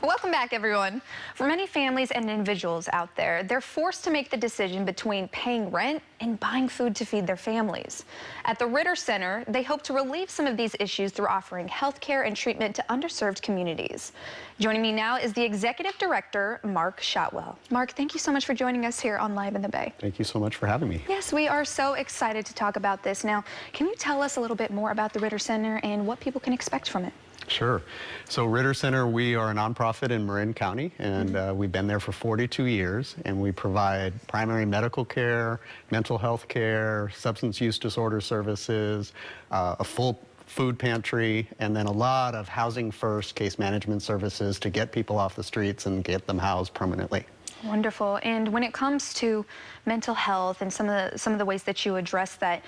Welcome back, everyone. For many families and individuals out there, they're forced to make the decision between paying rent and buying food to feed their families. At the Ritter Center, they hope to relieve some of these issues through offering health care and treatment to underserved communities. Joining me now is the Executive Director, Mark Shotwell. Mark, thank you so much for joining us here on Live in the Bay. Thank you so much for having me. Yes, we are so excited to talk about this. Now, can you tell us a little bit more about the Ritter Center and what people can expect from it? Sure. So Ritter Center, we are a nonprofit in Marin County, and we've been there for 42 years, and we provide primary medical care, mental health care, substance use disorder services, a full food pantry, and then a lot of housing first case management services to get people off the streets and get them housed permanently. Wonderful. And when it comes to mental health and some of the ways that you address that,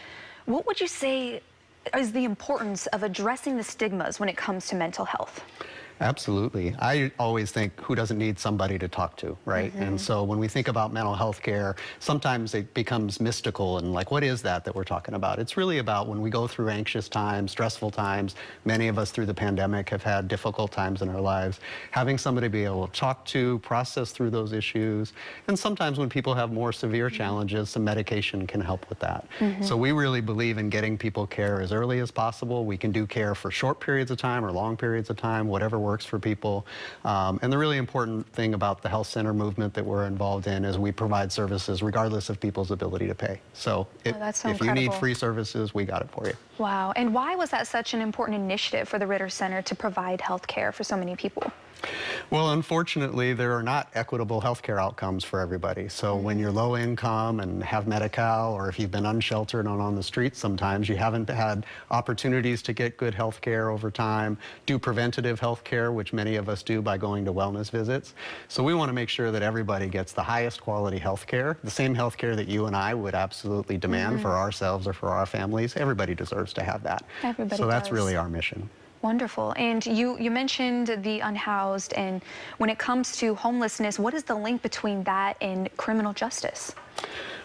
what would you say is the importance of addressing the stigmas when it comes to mental health? Absolutely. I always think, who doesn't need somebody to talk to, right? And so when we think about mental health care, sometimes it becomes mystical and like, what is that we're talking about? It's really about when we go through anxious times, stressful times. Many of us through the pandemic have had difficult times in our lives. Having somebody be able to talk to, process through those issues. And sometimes when people have more severe challenges, some medication can help with that. So we really believe in getting people care as early as possible. We can do care for short periods of time or long periods of time, whatever works for people. And the really important thing about the health center movement that we're involved in is we provide services regardless of people's ability to pay. So if you need free services, we got it for you. Wow. And why was that such an important initiative for the Ritter Center to provide health care for so many people? Well, unfortunately, there are not equitable healthcare outcomes for everybody. So when you're low income and have Medi-Cal, or if you've been unsheltered and on the streets sometimes, you haven't had opportunities to get good health care over time, do preventative health care, which many of us do by going to wellness visits. So we want to make sure that everybody gets the highest quality health care, the same health care that you and I would absolutely demand for ourselves or for our families. Everybody deserves to have that. Everybody so that's does. really our mission. Wonderful. And you mentioned the unhoused, and when it comes to homelessness, what is the link between that and criminal justice?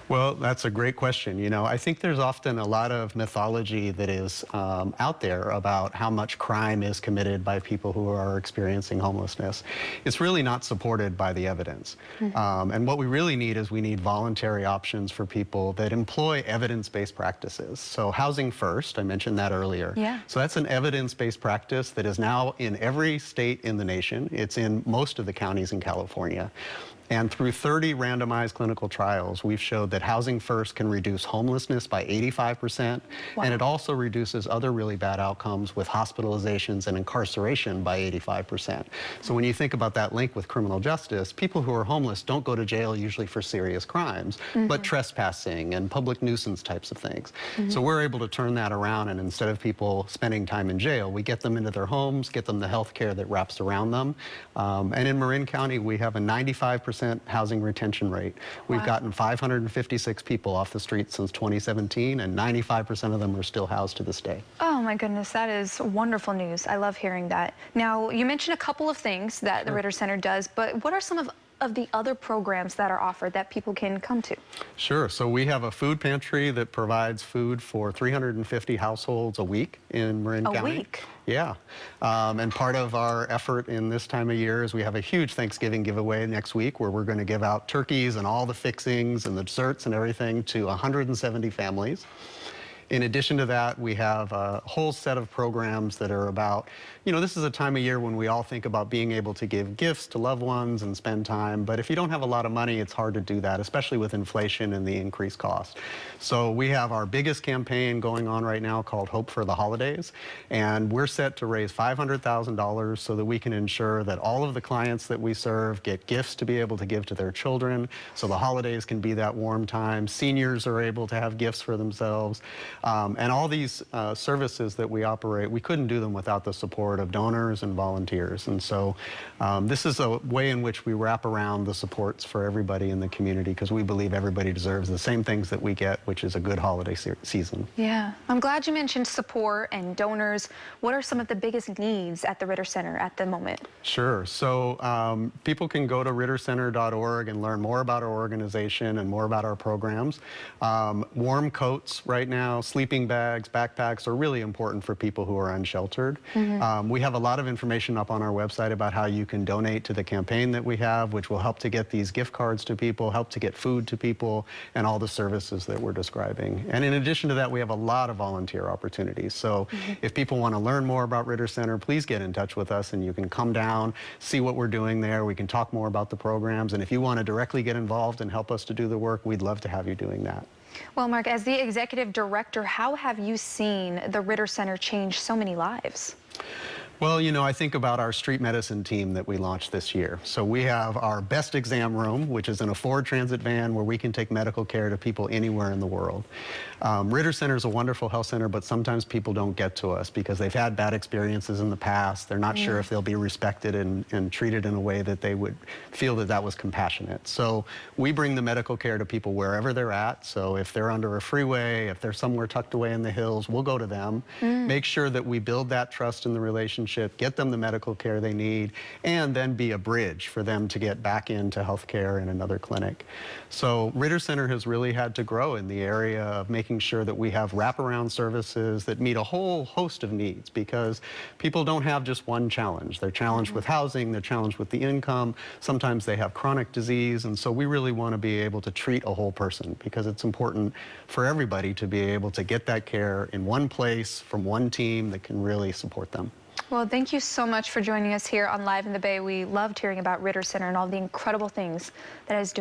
Well, that's a great question. You know, I think there's often a lot of mythology that is out there about how much crime is committed by people who are experiencing homelessness. It's really not supported by the evidence. And what we really need is we need voluntary options for people that employ evidence-based practices. So housing first, I mentioned that earlier. Yeah. So that's an evidence-based practice that is now in every state in the nation. It's in most of the counties in California. And through 30 randomized clinical trials, we've showed that housing first can reduce homelessness by 85%, and it also reduces other really bad outcomes with hospitalizations and incarceration by 85%. So when you think about that link with criminal justice, people who are homeless don't go to jail usually for serious crimes, but trespassing and public nuisance types of things. So we're able to turn that around, and instead of people spending time in jail, we get them into their homes, get them the health care that wraps around them. And in Marin County, we have a 95% housing retention rate. We've gotten 556 people off the street since 2017, and 95% of them are still housed to this day. Oh my goodness, that is wonderful news. I love hearing that. Now, you mentioned a couple of things that the Ritter Center does, but what are some of the other programs that are offered that people can come to? Sure. So we have a food pantry that provides food for 350 households a week in Marin County. A week? Yeah. And part of our effort in this time of year is we have a huge Thanksgiving giveaway next week where we're going to give out turkeys and all the fixings and the desserts and everything to 170 families. In addition to that, we have a whole set of programs that are about, you know, this is a time of year when we all think about being able to give gifts to loved ones and spend time, but if you don't have a lot of money, it's hard to do that, especially with inflation and the increased cost. So we have our biggest campaign going on right now called Hope for the Holidays, and we're set to raise $500,000 so that we can ensure that all of the clients that we serve get gifts to be able to give to their children, so the holidays can be that warm time. Seniors are able to have gifts for themselves. And all these services that we operate, we couldn't do them without the support of donors and volunteers. And so this is a way in which we wrap around the supports for everybody in the community, because we believe everybody deserves the same things that we get, which is a good holiday season. Yeah. I'm glad you mentioned support and donors. What are some of the biggest needs at the Ritter Center at the moment? Sure. So people can go to rittercenter.org and learn more about our organization and more about our programs. Warm coats right now, sleeping bags, backpacks are really important for people who are unsheltered. We have a lot of information up on our website about how you can donate to the campaign that we have, which will help to get these gift cards to people, help to get food to people, and all the services that we're describing. And in addition to that, we have a lot of volunteer opportunities. So if people want to learn more about Ritter Center, please get in touch with us and you can come down, see what we're doing there. We can talk more about the programs. And if you want to directly get involved and help us to do the work, we'd love to have you doing that. Well, Mark, as the executive director, how have you seen the Ritter Center change so many lives? Well, you know, I think about our street medicine team that we launched this year. So we have our best exam room, which is in a Ford Transit van where we can take medical care to people anywhere in the world. Ritter Center is a wonderful health center, but sometimes people don't get to us because they've had bad experiences in the past. They're not sure if they'll be respected and treated in a way that they would feel that that was compassionate. So we bring the medical care to people wherever they're at. So if they're under a freeway, if they're somewhere tucked away in the hills, we'll go to them, make sure that we build that trust in the relationship, get them the medical care they need, and then be a bridge for them to get back into health care in another clinic. So Ritter Center has really had to grow in the area of making sure that we have wraparound services that meet a whole host of needs, because people don't have just one challenge. They're challenged with housing, they're challenged with the income, sometimes they have chronic disease, and so we really want to be able to treat a whole person because it's important for everybody to be able to get that care in one place from one team that can really support them. Well, thank you so much for joining us here on Live in the Bay. We loved hearing about Ritter Center and all the incredible things that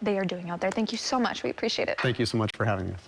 they are doing out there. Thank you so much. We appreciate it. Thank you so much for having us.